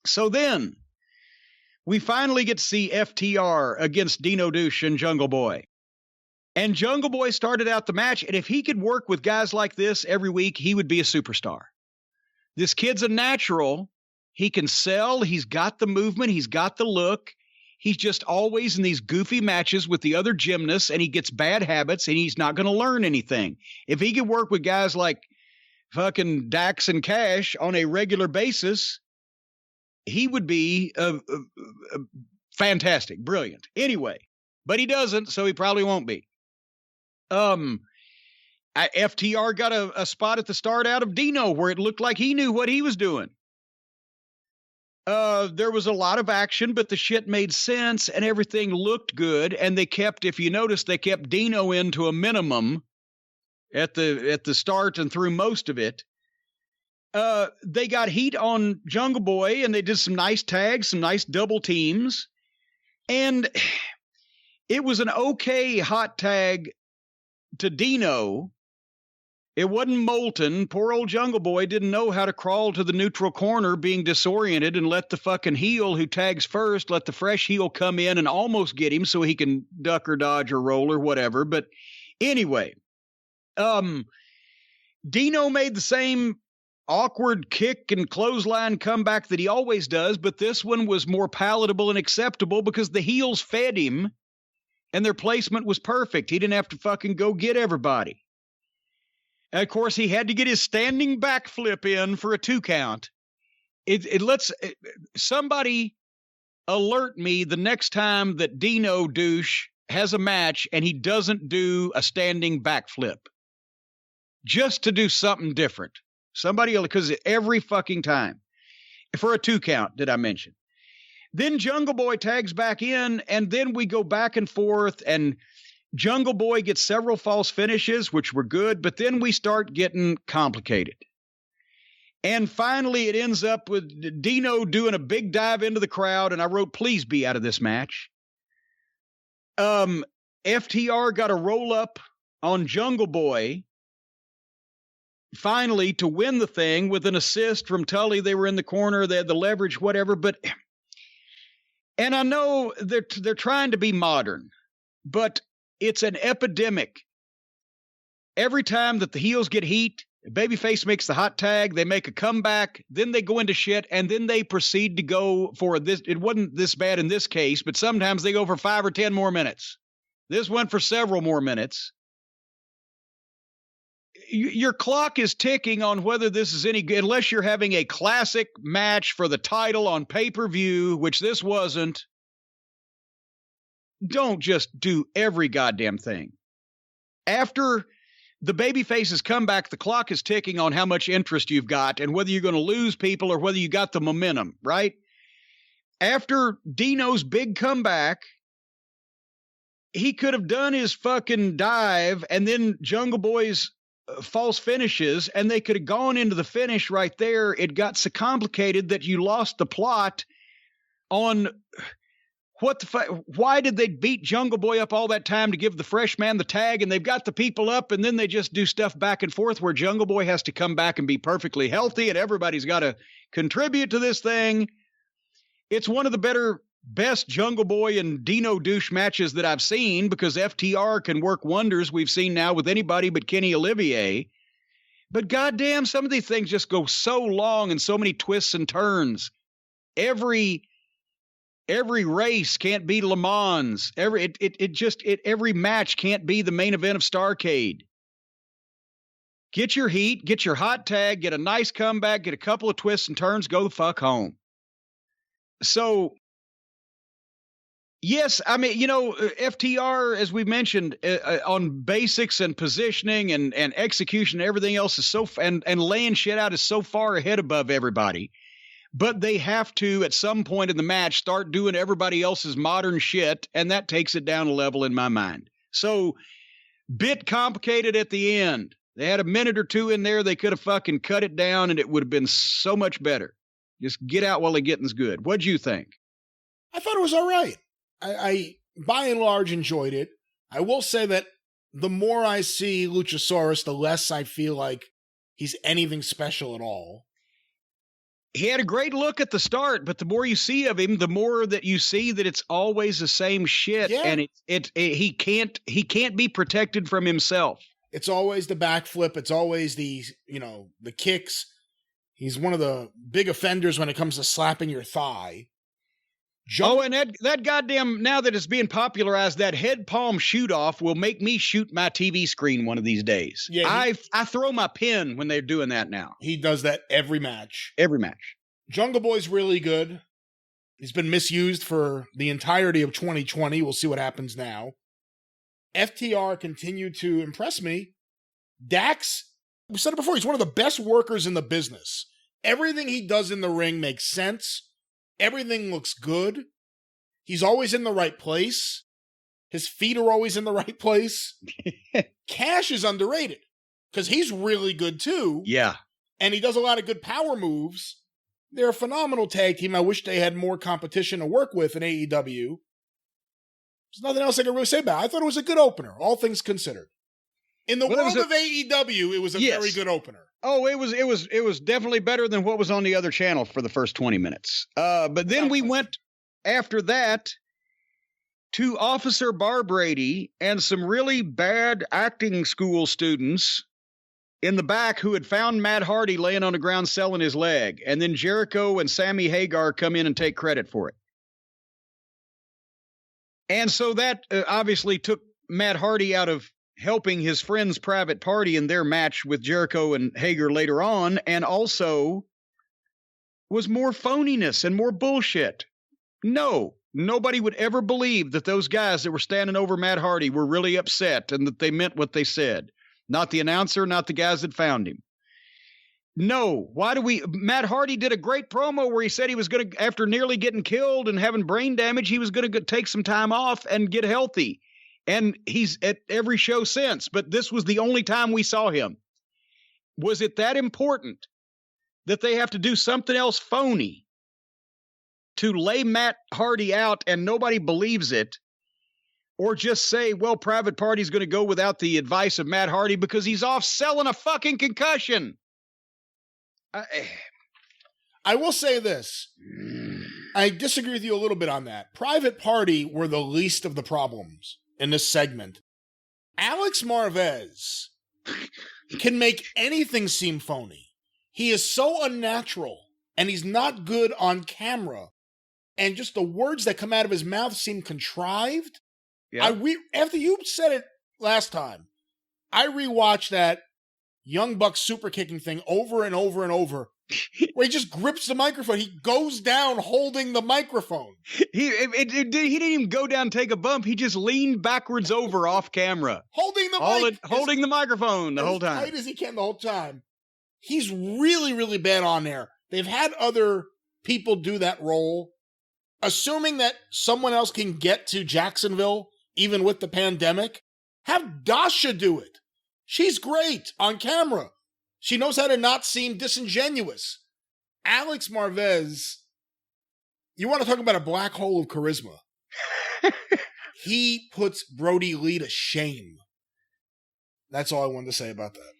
So then we finally get to see FTR against Dino Douche and Jungle Boy. And Jungle Boy started out the match, and if he could work with guys like this every week, he would be a superstar. This kid's a natural. He can sell. He's got the movement. He's got the look. He's just always in these goofy matches with the other gymnasts, and he gets bad habits, and he's not going to learn anything. If he could work with guys like fucking Dax and Cash on a regular basis, he would be fantastic, brilliant. Anyway, but he doesn't, so he probably won't be. FTR got a spot at the start out of Dino where it looked like he knew what he was doing. There was a lot of action, but the shit made sense and everything looked good. And they kept, if you notice, they kept Dino in to a minimum at the start and through most of it. They got heat on Jungle Boy and they did some nice tags, some nice double teams. And it was an okay hot tag to Dino. It wasn't molten. Poor old Jungle Boy didn't know how to crawl to the neutral corner being disoriented and let the fucking heel who tags first, let the fresh heel come in and almost get him so he can duck or dodge or roll or whatever. But anyway, Dino made the same awkward kick and clothesline comeback that he always does, but this one was more palatable and acceptable because the heels fed him and their placement was perfect. He didn't have to fucking go get everybody. And of course, he had to get his standing backflip in for a 2 count. Somebody alert me the next time that Dino Douche has a match and he doesn't do a standing backflip. Just to do something different. Somebody, because every fucking time. For a 2 count, did I mention? Then Jungle Boy tags back in, and then we go back and forth, and Jungle Boy gets several false finishes, which were good, but then we start getting complicated. And finally, it ends up with Dino doing a big dive into the crowd, and I wrote, please be out of this match. FTR got a roll-up on Jungle Boy, finally, to win the thing with an assist from Tully. They were in the corner, they had the leverage, whatever, but... And I know they're trying to be modern, but it's an epidemic. Every time that the heels get heat, babyface makes the hot tag, they make a comeback, then they go into shit, and then they proceed to go for this. It wasn't this bad in this case, but sometimes they go for 5 or 10 more minutes. This went for several more minutes. Your clock is ticking on whether this is any good, unless you're having a classic match for the title on pay-per-view, which this wasn't. Don't just do every goddamn thing. After the babyfaces come back, the clock is ticking on how much interest you've got and whether you're going to lose people or whether you got the momentum, right? After Dino's big comeback, he could have done his fucking dive and then Jungle Boy's false finishes, and they could have gone into the finish right there. It got so complicated that you lost the plot on what the fuck. Why did they beat Jungle Boy up all that time to give the fresh man the tag, and they've got the people up, and then they just do stuff back and forth where Jungle Boy has to come back and be perfectly healthy, and everybody's got to contribute to this thing. It's one of the best Jungle Boy and Dino Douche matches that I've seen because FTR can work wonders. We've seen now with anybody but Kenny Olivier. But goddamn, some of these things just go so long and so many twists and turns. Every race can't be Le Mans. Every match can't be the main event of Starrcade. Get your heat, get your hot tag, get a nice comeback, get a couple of twists and turns, go the fuck home. So, yes, I mean, FTR, as we mentioned, on basics and positioning and execution, everything else is and laying shit out is so far ahead above everybody. But they have to, at some point in the match, start doing everybody else's modern shit, and that takes it down a level in my mind. So, bit complicated at the end. They had a minute or two in there. They could have fucking cut it down, and it would have been so much better. Just get out while the getting's good. What'd you think? I thought it was all right. I by and large enjoyed it. I will say that the more I see Luchasaurus, the less I feel like he's anything special at all. He had a great look at the start, but the more you see of him, the more that you see that it's always the same shit, and he can't be protected from himself. It's always the backflip. It's always the kicks. He's one of the big offenders when it comes to slapping your thigh. And that goddamn, now that it's being popularized, that head palm shoot off will make me shoot my TV screen one of these days. Yeah, I throw my pen when they're doing that now. He does that every match. Every match. Jungle Boy's really good. He's been misused for the entirety of 2020. We'll see what happens now. FTR continued to impress me. Dax, we said it before, he's one of the best workers in the business. Everything he does in the ring makes sense. Everything looks good. He's always in the right place. His feet are always in the right place. Cash is underrated because he's really good too. Yeah. And he does a lot of good power moves. They're a phenomenal tag team. I wish they had more competition to work with in AEW. There's nothing else I can really say about it. I thought it was a good opener, all things considered. In the world of AEW, it was a very good opener. Oh, it was definitely better than what was on the other channel for the first 20 minutes. But then we went after that to Officer Bar Brady and some really bad acting school students in the back who had found Matt Hardy laying on the ground selling his leg. And then Jericho and Sammy Hagar come in and take credit for it. And so that obviously took Matt Hardy out of helping his friend's private party in their match with Jericho and Hager later on, and also was more phoniness and more bullshit. No, nobody would ever believe that those guys that were standing over Matt Hardy were really upset and that they meant what they said. Not the announcer, not the guys that found him. No, Matt Hardy did a great promo where he said he was going to, after nearly getting killed and having brain damage, he was going to take some time off and get healthy. And he's at every show since, but this was the only time we saw him. Was it that important that they have to do something else phony to lay Matt Hardy out and nobody believes it? Or just say, well, Private Party's going to go without the advice of Matt Hardy because he's off selling a fucking concussion. I will say this. I disagree with you a little bit on that. Private Party were the least of the problems in this segment. Alex Marvez can make anything seem phony. He is so unnatural, and he's not good on camera. And just the words that come out of his mouth seem contrived. Yeah. After you said it last time, I rewatched that Young Bucks super kicking thing over and over and over, where he just grips the microphone. He goes down holding the microphone. He didn't even go down and take a bump. He just leaned backwards over off camera. Holding the microphone the whole time. As tight as he can the whole time. He's really, really bad on there. They've had other people do that role. Assuming that someone else can get to Jacksonville, even with the pandemic, have Dasha do it. She's great on camera. She knows how to not seem disingenuous. Alex Marvez, you want to talk about a black hole of charisma. He puts Brody Lee to shame. That's all I wanted to say about that.